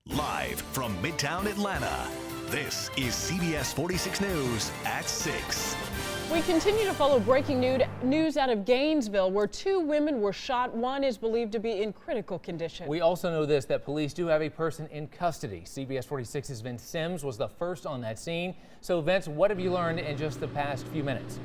Live from Midtown Atlanta, this is CBS 46 News at 6. We continue to follow breaking news out of Gainesville, where 2 women were shot. One is believed to be in critical condition. We also know this, that police do have a person in custody. CBS 46's Vince Sims was the first on that scene. So Vince, what have you learned in just the past few minutes?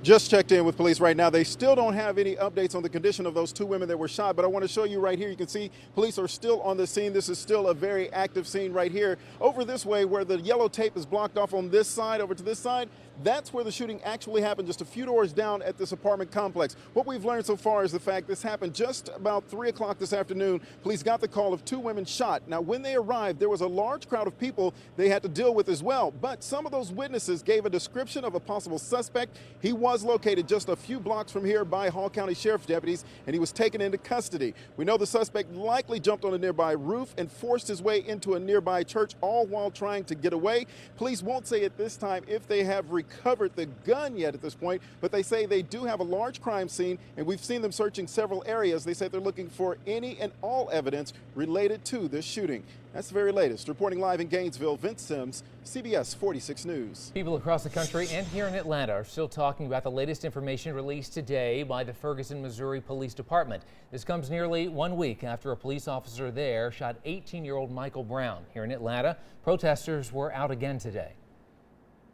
Just checked in with police right now. They still don't have any updates on the condition of those 2 women that were shot, but I want to show you right here. You can see police are still on the scene. This is still a very active scene right here. Over this way, where the yellow tape is blocked off on this side, over to this side, that's where the shooting actually happened, just a few doors down at this apartment complex. What we've learned so far is the fact this happened just about 3 o'clock this afternoon. Police got the call of 2 women shot. Now, when they arrived, there was a large crowd of people they had to deal with as well. But some of those witnesses gave a description of a possible suspect. He was located just a few blocks from here by Hall County Sheriff's deputies, and he was taken into custody. We know the suspect likely jumped on a nearby roof and forced his way into a nearby church, all while trying to get away. Police won't say at this time if they have recovered the gun yet at this point, but they say they do have a large crime scene, and we've seen them searching several areas. They say they're looking for any and all evidence related to this shooting. That's the very latest. Reporting live in Gainesville, Vince Sims, CBS 46 News. People across the country and here in Atlanta are still talking about the latest information released today by the Ferguson, Missouri Police Department. This comes nearly 1 week after a police officer there shot 18-year-old Michael Brown. Here in Atlanta, protesters were out again today.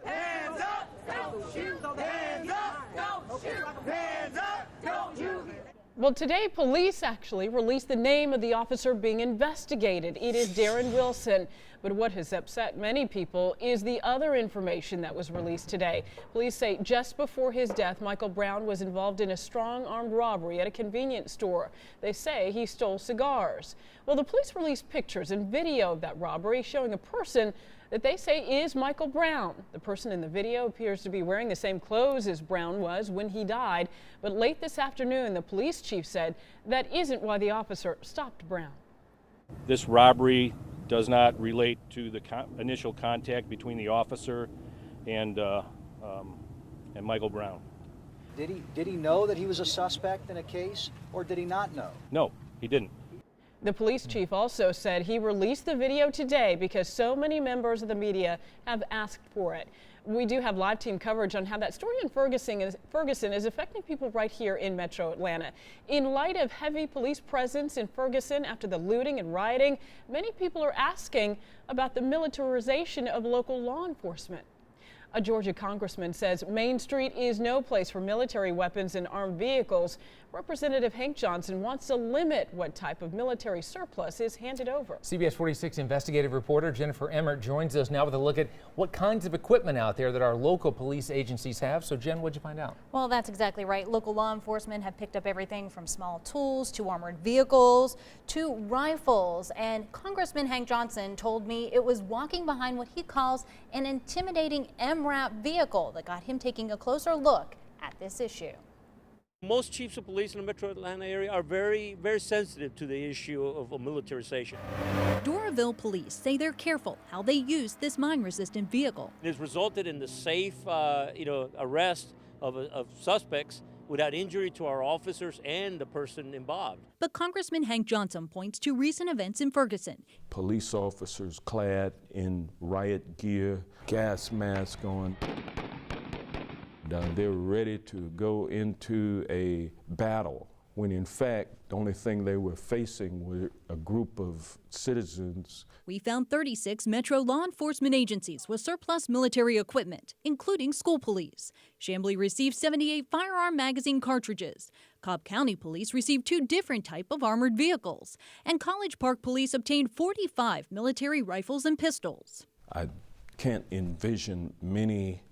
Hands up, don't shoot. Hands up, don't shoot. Hands up, don't shoot. Well, today police actually released the name of the officer being investigated. It is Darren Wilson. But what has upset many people is the other information that was released today. Police say just before his death, Michael Brown was involved in a strong armed robbery at a convenience store. They say he stole cigars. Well, the police released pictures and video of that robbery showing a person that they say is Michael Brown. The person in the video appears to be wearing the same clothes as Brown was when he died. But late this afternoon, the police chief said that isn't why the officer stopped Brown. This robbery does not relate to the initial contact between the officer and Michael Brown. Did he know that he was a suspect in a case, or did he not know? No, he didn't. The police chief also said he released the video today because so many members of the media have asked for it. We do have live team coverage on how that story in Ferguson is affecting people right here in Metro Atlanta. In light of heavy police presence in Ferguson after the looting and rioting, many people are asking about the militarization of local law enforcement. A Georgia congressman says Main Street is no place for military weapons and armed vehicles. Representative Hank Johnson wants to limit what type of military surplus is handed over. CBS 46 investigative reporter Jennifer Emmert joins us now with a look at what kinds of equipment out there that our local police agencies have. So Jen, what'd you find out? Well, that's exactly right. Local law enforcement have picked up everything from small tools to armored vehicles to rifles. And Congressman Hank Johnson told me it was walking behind what he calls an intimidating MRAP vehicle that got him taking a closer look at this issue. Most chiefs of police in the Metro Atlanta area are very sensitive to the issue of militarization. Doraville police say they're careful how they use this mine-resistant vehicle. It has resulted in the safe, arrest of suspects without injury to our officers and the person involved. But Congressman Hank Johnson points to recent events in Ferguson. Police officers clad in riot gear, gas masks on. They're ready to go into a battle when in fact the only thing they were facing were a group of citizens. We found 36 Metro law enforcement agencies with surplus military equipment, including school police. Chamblee received 78 firearm magazine cartridges. Cobb County Police received 2 different types of armored vehicles. And College Park Police obtained 45 military rifles and pistols. I can't envision many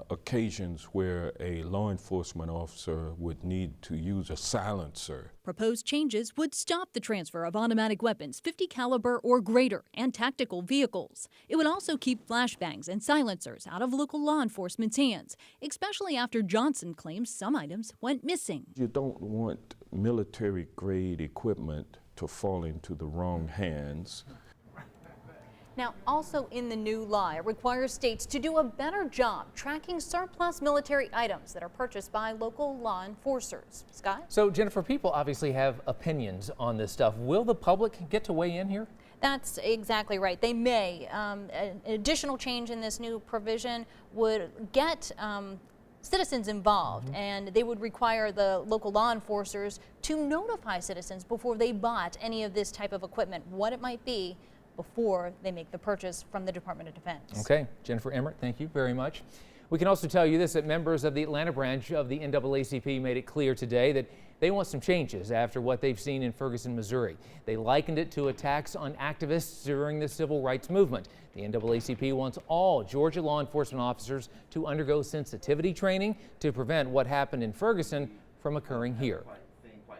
occasions where a law enforcement officer would need to use a silencer. Proposed changes would stop the transfer of automatic weapons 50 caliber or greater and tactical vehicles. It would also keep flashbangs and silencers out of local law enforcement's hands, especially after Johnson claims some items went missing. You don't want military grade equipment to fall into the wrong hands. Now, also in the new law, it requires states to do a better job tracking surplus military items that are purchased by local law enforcers. Scott? So, Jennifer, people obviously have opinions on this stuff. Will the public get to weigh in here? That's exactly right. They may. An additional change in this new provision would get citizens involved, and they would require the local law enforcers to notify citizens before they bought any of this type of equipment, what it might be, before they make the purchase from the Department of Defense. Okay, Jennifer Emmert, thank you very much. We can also tell you this, that members of the Atlanta branch of the NAACP made it clear today that they want some changes after what they've seen in Ferguson, Missouri. They likened it to attacks on activists during the civil rights movement. The NAACP wants all Georgia law enforcement officers to undergo sensitivity training to prevent what happened in Ferguson from occurring here.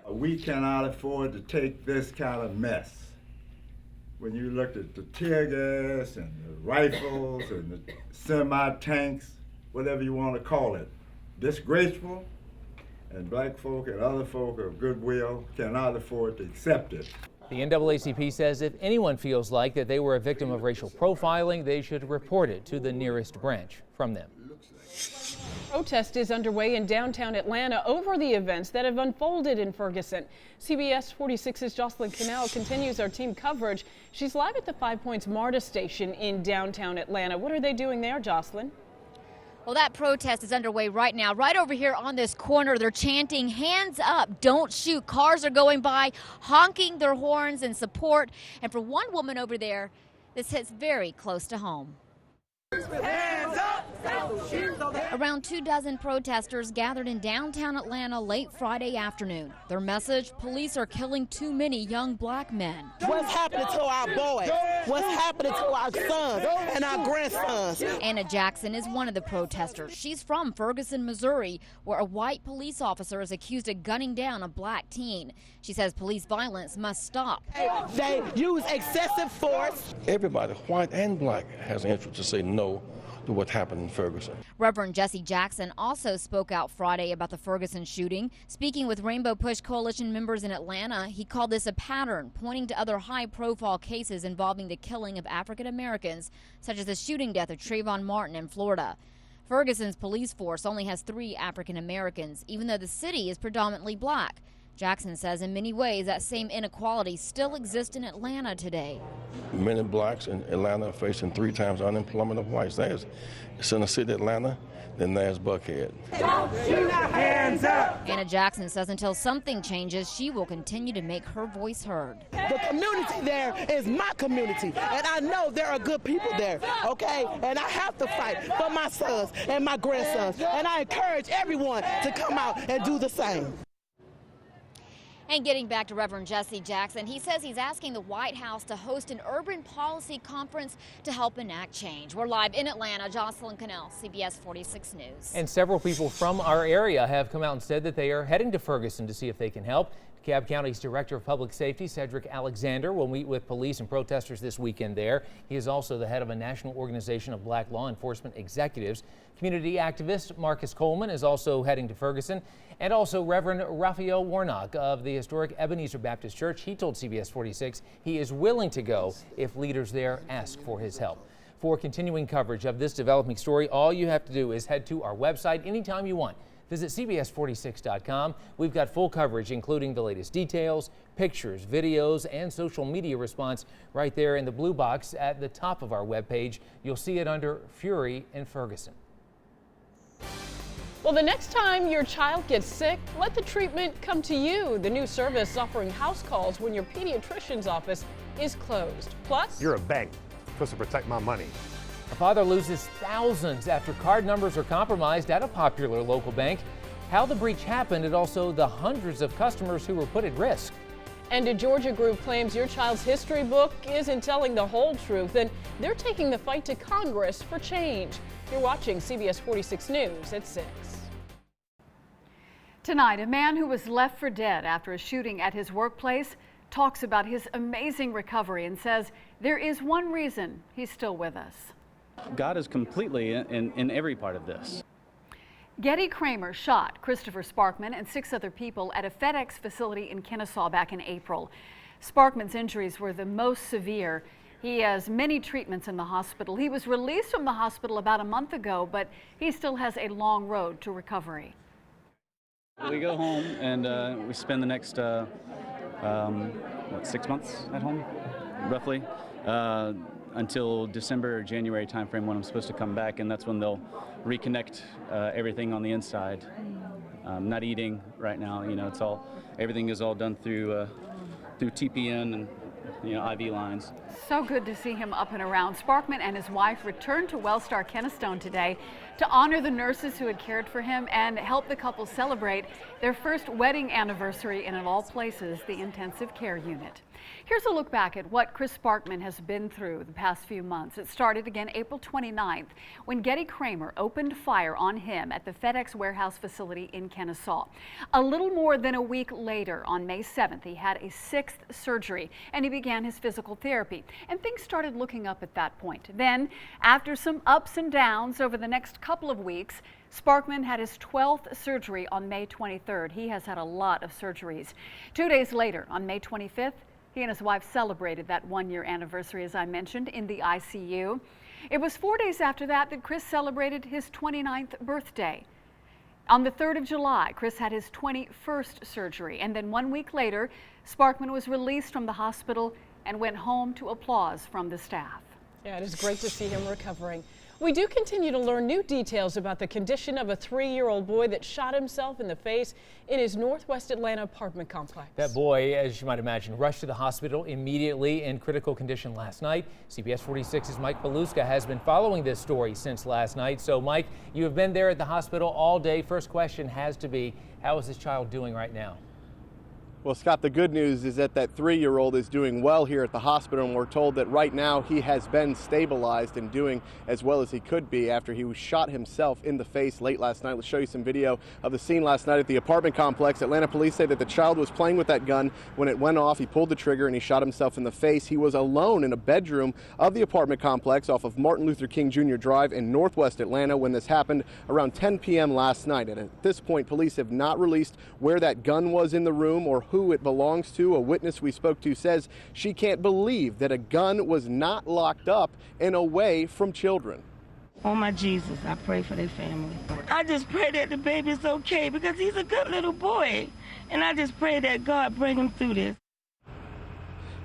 We cannot afford to take this kind of mess. When you looked at the tear gas and the rifles and the semi-tanks, whatever you want to call it, disgraceful, and black folk and other folk of goodwill cannot afford to accept it. The NAACP says if anyone feels like that they were a victim of racial profiling, they should report it to the nearest branch from them. Protest is underway in downtown Atlanta over the events that have unfolded in Ferguson. CBS 46's Jocelyn Cannell continues our team coverage. She's live at the 5 Points MARTA station in downtown Atlanta. What are they doing there, Jocelyn? Well, that protest is underway right now. Right over here on this corner, they're chanting, "Hands up, don't shoot." Cars are going by, honking their horns in support. And for one woman over there, this hits very close to home. Hands up, Around 24 protesters gathered in downtown Atlanta late Friday afternoon. Their message: police are killing too many young black men. What's happening to our boys? What's happening to our sons and our grandsons? Anna Jackson is one of the protesters. She's from Ferguson, Missouri, where a white police officer is accused of gunning down a black teen. She says police violence must stop. They use excessive force. Everybody, white and black, has an interest to say no to what happened in Ferguson. Reverend Jesse Jackson also spoke out Friday about the Ferguson shooting. Speaking with Rainbow Push Coalition members in Atlanta, he called this a pattern, pointing to other high-profile cases involving the killing of African Americans, such as the shooting death of Trayvon Martin in Florida. Ferguson's police force only has 3 African Americans, even though the city is predominantly black. Jackson says in many ways that same inequality still exists in Atlanta today. Many blacks in Atlanta are facing 3 times unemployment of whites. There's in the city of Atlanta, then there's Buckhead. hands up. Anna Jackson says until something changes, she will continue to make her voice heard. The community there is my community, and I know there are good people there, okay? And I have to fight for my sons and my grandsons, and I encourage everyone to come out and do the same. And getting back to Reverend Jesse Jackson, he says he's asking the White House to host an urban policy conference to help enact change. We're live in Atlanta. Jocelyn Cannell, CBS 46 News. And several people from our area have come out and said that they are heading to Ferguson to see if they can help. DeKalb County's Director of Public Safety, Cedric Alexander, will meet with police and protesters this weekend there. He is also the head of a national organization of black law enforcement executives. Community activist Marcus Coleman is also heading to Ferguson. And also Reverend Raphael Warnock of the historic Ebenezer Baptist Church. He told CBS 46 he is willing to go if leaders there ask for his help. For continuing coverage of this developing story, all you have to do is head to our website anytime you want. Visit CBS46.com. We've got full coverage, including the latest details, pictures, videos, and social media response right there in the blue box at the top of our webpage. You'll see it under Fury in Ferguson. Well, the next time your child gets sick, let the treatment come to you. The new service offering house calls when your pediatrician's office is closed. Plus, you're a bank. Supposed to protect my money. A father loses thousands after card numbers are compromised at a popular local bank. How the breach happened and also the hundreds of customers who were put at risk. And a Georgia group claims your child's history book isn't telling the whole truth, and they're taking the fight to Congress for change. You're watching CBS 46 News at 6. Tonight, a man who was left for dead after a shooting at his workplace talks about his amazing recovery and says there is one reason he's still with us. God is completely in every part of this. Getty Kramer shot Christopher Sparkman and 6 other people at a FedEx facility in Kennesaw back in April. Sparkman's injuries were the most severe. He has many treatments in the hospital. He was released from the hospital about a month ago, but he still has a long road to recovery. We go home and we spend the next 6 months at home, roughly, until December or January timeframe when I'm supposed to come back, and that's when they'll reconnect everything on the inside. Not eating right now, everything is all done through TPN and IV lines. So good to see him up and around. Sparkman and his wife returned to Wellstar Kennestone today to honor the nurses who had cared for him and help the couple celebrate their first wedding anniversary in, of all places, the intensive care unit. Here's a look back at what Chris Sparkman has been through the past few months. It started again April 29th when Getty Kramer opened fire on him at the FedEx warehouse facility in Kennesaw. A little more than a week later, on May 7th, he had a 6th surgery and he began his physical therapy. And things started looking up at that point. Then, after some ups and downs over the next couple of weeks, Sparkman had his 12th surgery on May 23rd. He has had a lot of surgeries. 2 days later, on May 25th, he and his wife celebrated that one-year anniversary, as I mentioned, in the ICU. It was 4 days after that that Chris celebrated his 29th birthday. On the 3rd of July, Chris had his 21st surgery, and then 1 week later, Sparkman was released from the hospital and went home to applause from the staff. Yeah, it is great to see him recovering. We do continue to learn new details about the condition of a 3-year-old boy that shot himself in the face in his Northwest Atlanta apartment complex. That boy, as you might imagine, rushed to the hospital immediately in critical condition last night. CBS 46's Mike Paluska has been following this story since last night. So, Mike, you have been there at the hospital all day. First question has to be, how is this child doing right now? Well, Scott, the good news is that 3-year-old is doing well here at the hospital, and we're told that right now he has been stabilized and doing as well as he could be after he was shot himself in the face late last night. Let's show you some video of the scene last night at the apartment complex. Atlanta police say that the child was playing with that gun when it went off. He pulled the trigger and he shot himself in the face. He was alone in a bedroom of the apartment complex off of Martin Luther King Jr. Drive in Northwest Atlanta when this happened around 10 p.m. last night. And at this point, police have not released where that gun was in the room or who it belongs to. A witness we spoke to says she can't believe that a gun was not locked up and away from children. Oh my Jesus, I pray for their family. I just pray that the baby's okay because he's a good little boy. And I just pray that God bring him through this.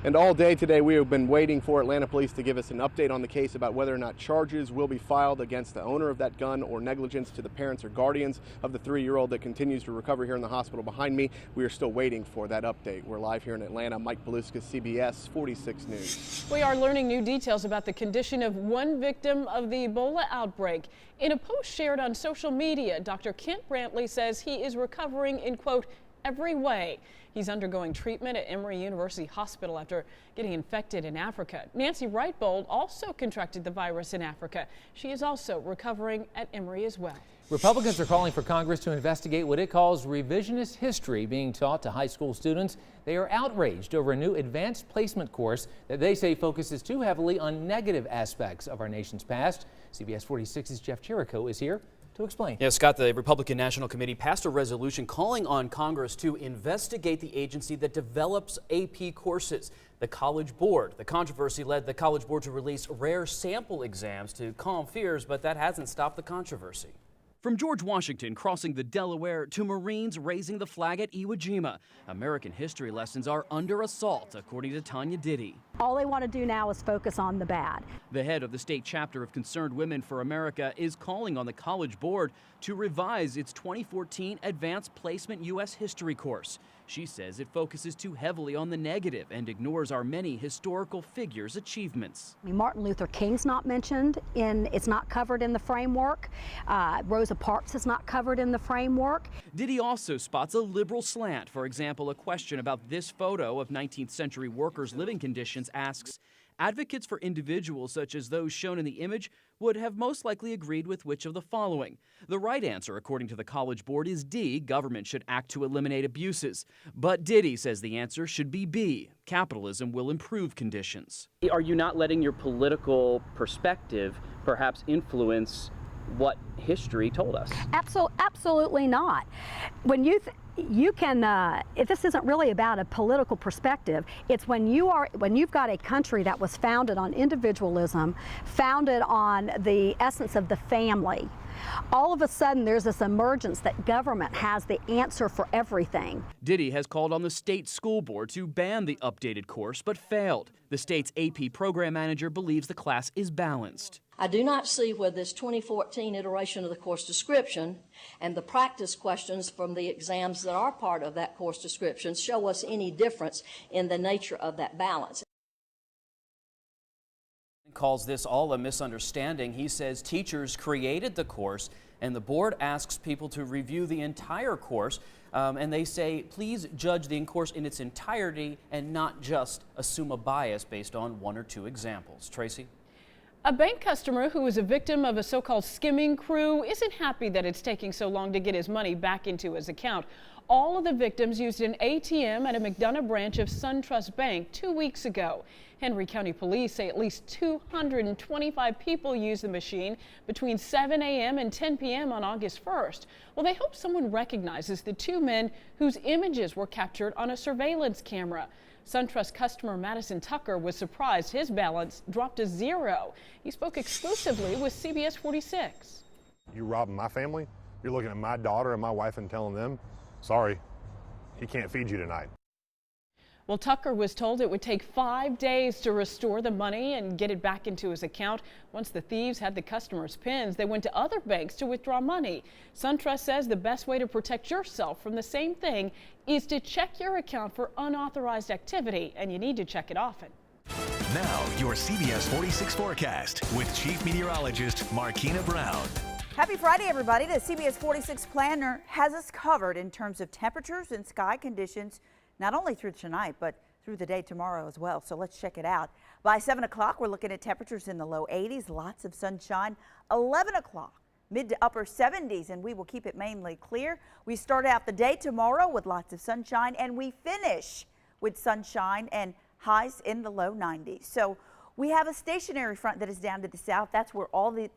And all day today, we have been waiting for Atlanta police to give us an update on the case about whether or not charges will be filed against the owner of that gun or negligence to the parents or guardians of the 3-year-old that continues to recover here in the hospital behind me. We are still waiting for that update. We're live here in Atlanta. Mike Paluska, CBS 46 News. We are learning new details about the condition of one victim of the Ebola outbreak. In a post shared on social media, Dr. Kent Brantley says he is recovering in, quote, every way. He's undergoing treatment at Emory University Hospital after getting infected in Africa. Nancy Wright-Bold also contracted the virus in Africa. She is also recovering at Emory as well. Republicans are calling for Congress to investigate what it calls revisionist history being taught to high school students. They are outraged over a new advanced placement course that they say focuses too heavily on negative aspects of our nation's past. CBS 46's Jeff Chirico is here to explain. Yeah, Scott, the Republican National Committee passed a resolution calling on Congress to investigate the agency that develops AP courses, the College Board. The controversy led the College Board to release rare sample exams to calm fears, but that hasn't stopped the controversy. From George Washington crossing the Delaware to Marines raising the flag at Iwo Jima, American history lessons are under assault, according to Tanya Diddy. All they want to do now is focus on the bad. The head of the state chapter of Concerned Women for America is calling on the College Board to revise its 2014 Advanced Placement U.S. History course. She says it focuses too heavily on the negative and ignores our many historical figures' achievements. Martin Luther King's not mentioned it's not covered in the framework. Rosa Parks is not covered in the framework. Diddy also spots a liberal slant. For example, a question about this photo of 19th century workers' living conditions asks, advocates for individuals such as those shown in the image would have most likely agreed with which of the following? The right answer, according to the College Board, is D, government should act to eliminate abuses. But Diddy says the answer should be B, capitalism will improve conditions. Are you not letting your political perspective perhaps influence what history told us. Absolutely not. When you if this isn't really about a political perspective, it's when you've got a country that was founded on individualism, founded on the essence of the family. All of a sudden there's this emergence that government has the answer for everything. Diddy has called on the state school board to ban the updated course, but failed. The state's AP program manager believes the class is balanced. I do not see where this 2014 iteration of the course description and the practice questions from the exams that are part of that course description show us any difference in the nature of that balance. Calls this all a misunderstanding. He says teachers created the course and the board asks people to review the entire course, and they say please judge the course in its entirety and not just assume a bias based on one or two examples. Tracy? A bank customer who was a victim of a so-called skimming crew isn't happy that it's taking so long to get his money back into his account. All of the victims used an ATM at a McDonough branch of SunTrust Bank 2 weeks ago. Henry County Police say at least 225 people used the machine between 7 a.m. and 10 p.m. on August 1st. Well, they hope someone recognizes the two men whose images were captured on a surveillance camera. SunTrust customer Madison Tucker was surprised his balance dropped to zero. He spoke exclusively with CBS46. You robbing my family? You're looking at my daughter and my wife and telling them, sorry, he can't feed you tonight. Well, Tucker was told it would take 5 days to restore the money and get it back into his account. Once the thieves had the customer's PINs, they went to other banks to withdraw money. SunTrust says the best way to protect yourself from the same thing is to check your account for unauthorized activity, and you need to check it often. Now, your CBS 46 forecast with Chief Meteorologist Markina Brown. Happy Friday, everybody. The CBS 46 planner has us covered in terms of temperatures and sky conditions, not only through tonight, but through the day tomorrow as well. So let's check it out. By 7 o'clock, we're looking at temperatures in the low 80s, lots of sunshine. 11 o'clock, mid to upper 70s, and we will keep it mainly clear. We start out the day tomorrow with lots of sunshine, and we finish with sunshine and highs in the low 90s. So we have a stationary front that is down to the south. That's where all the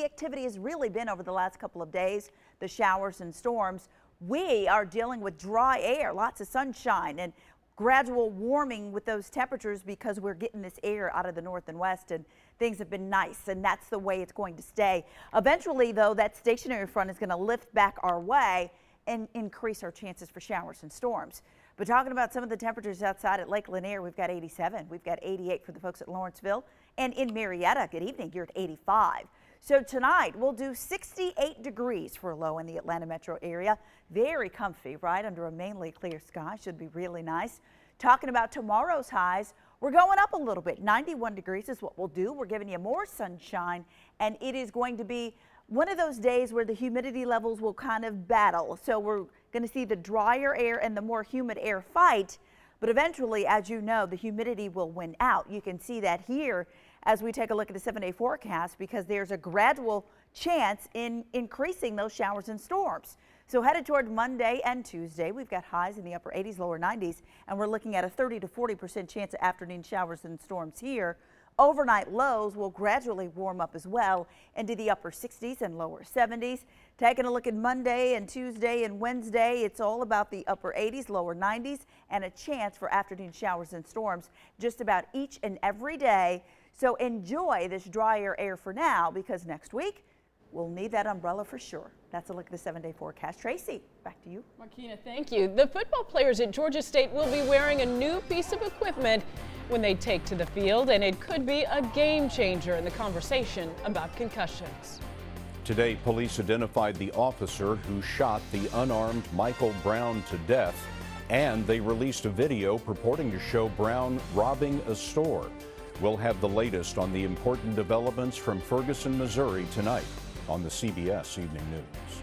activity has really been over the last couple of days, the showers and storms. We are dealing with dry air, lots of sunshine and gradual warming with those temperatures because we're getting this air out of the north and west, and things have been nice, and that's the way it's going to stay. Eventually, though, that stationary front is going to lift back our way and increase our chances for showers and storms. But talking about some of the temperatures outside at Lake Lanier, we've got 87. We've got 88 for the folks at Lawrenceville. And in Marietta, good evening, you're at 85. So tonight we'll do 68 degrees for a low in the Atlanta metro area. Very comfy, right under a mainly clear sky. Should be really nice. Talking about tomorrow's highs, we're going up a little bit. 91 degrees is what we'll do. We're giving you more sunshine, and it is going to be one of those days where the humidity levels will kind of battle. So we're going to see the drier air and the more humid air fight. But eventually, as you know, the humidity will win out. You can see that here as we take a look at the 7-day forecast, because there's a gradual chance in increasing those showers and storms. So headed toward Monday and Tuesday, we've got highs in the upper 80s, lower 90s, and we're looking at a 30 to 40% chance of afternoon showers and storms here. Overnight lows will gradually warm up as well into the upper 60s and lower 70s. Taking a look at Monday and Tuesday and Wednesday, it's all about the upper 80s, lower 90s, and a chance for afternoon showers and storms just about each and every day. So enjoy this drier air for now, because next week we'll need that umbrella for sure. That's a look at the 7-day forecast. Tracy, back to you. Markina, thank you. The football players at Georgia State will be wearing a new piece of equipment when they take to the field, and it could be a game changer in the conversation about concussions. Today, police identified the officer who shot the unarmed Michael Brown to death, and they released a video purporting to show Brown robbing a store. We'll have the latest on the important developments from Ferguson, Missouri tonight on the CBS Evening News.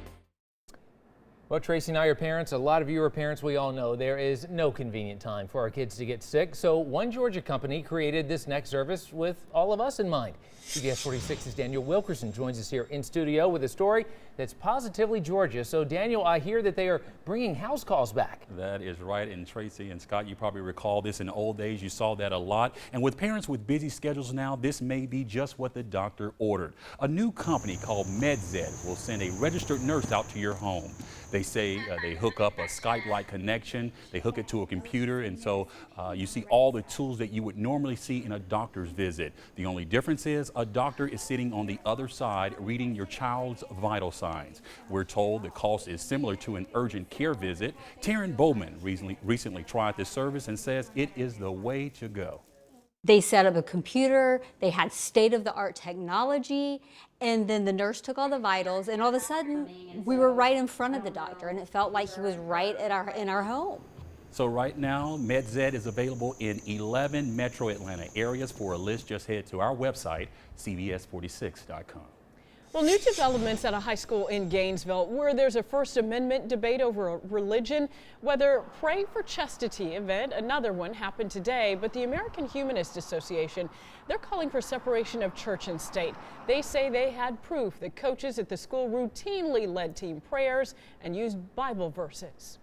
Well, Tracy and I are parents. A lot of you are parents. We all know there is no convenient time for our kids to get sick. So one Georgia company created this next service with all of us in mind. CBS 46's Daniel Wilkerson joins us here in studio with a story that's positively Georgia. So Daniel, I hear that they are bringing house calls back. That is right. And Tracy and Scott, you probably recall this in the old days. You saw that a lot. And with parents with busy schedules now, this may be just what the doctor ordered. A new company called MedZed will send a registered nurse out to your home. They say they hook up a Skype-like connection, they hook it to a computer, and so you see all the tools that you would normally see in a doctor's visit. The only difference is a doctor is sitting on the other side reading your child's vital signs. We're told the cost is similar to an urgent care visit. Taryn Bowman recently tried this service and says it is the way to go. They set up a computer, they had state-of-the-art technology, and then the nurse took all the vitals, and all of a sudden, we were right in front of the doctor, and it felt like he was right at in our home. So right now, MedZed is available in 11 metro Atlanta areas. For a list, just head to our website, CBS46.com. Well, new developments at a high school in Gainesville where there's a First Amendment debate over religion, whether Pray for Chastity event, another one, happened today, but the American Humanist Association, they're calling for separation of church and state. They say they had proof that coaches at the school routinely led team prayers and used Bible verses.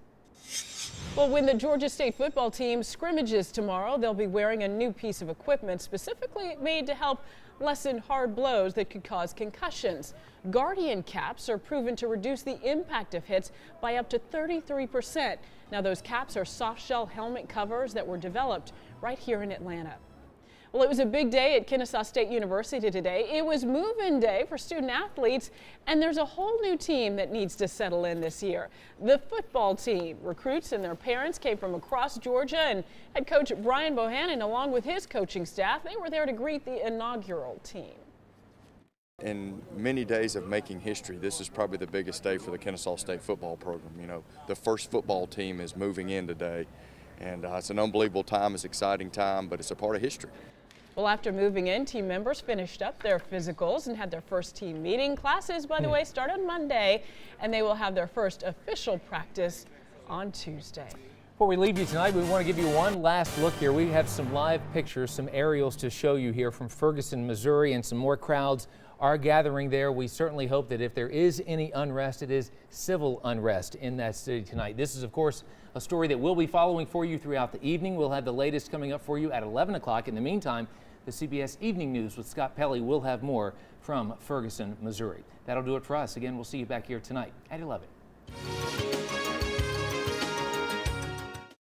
Well, when the Georgia State football team scrimmages tomorrow, they'll be wearing a new piece of equipment specifically made to help lessen hard blows that could cause concussions. Guardian caps are proven to reduce the impact of hits by up to 33%. Now, those caps are soft shell helmet covers that were developed right here in Atlanta. Well, it was a big day at Kennesaw State University today. It was move-in day for student athletes, and there's a whole new team that needs to settle in this year. The football team. Recruits and their parents came from across Georgia, and head coach Brian Bohannon, along with his coaching staff, they were there to greet the inaugural team. In many days of making history, this is probably the biggest day for the Kennesaw State football program. You know, the first football team is moving in today, and it's an unbelievable time, it's an exciting time, but it's a part of history. Well, after moving in, team members finished up their physicals and had their first team meeting. Classes, by the way, start on Monday, and they will have their first official practice on Tuesday. Before we leave you tonight, we want to give you one last look here. We have some live pictures, some aerials to show you here from Ferguson, Missouri, and some more crowds are gathering there. We certainly hope that if there is any unrest, it is civil unrest in that city tonight. This is, of course, a story that we'll be following for you throughout the evening. We'll have the latest coming up for you at 11 o'clock. In the meantime, the CBS Evening News with Scott Pelley will have more from Ferguson, Missouri. That'll do it for us. Again, we'll see you back here tonight at 11.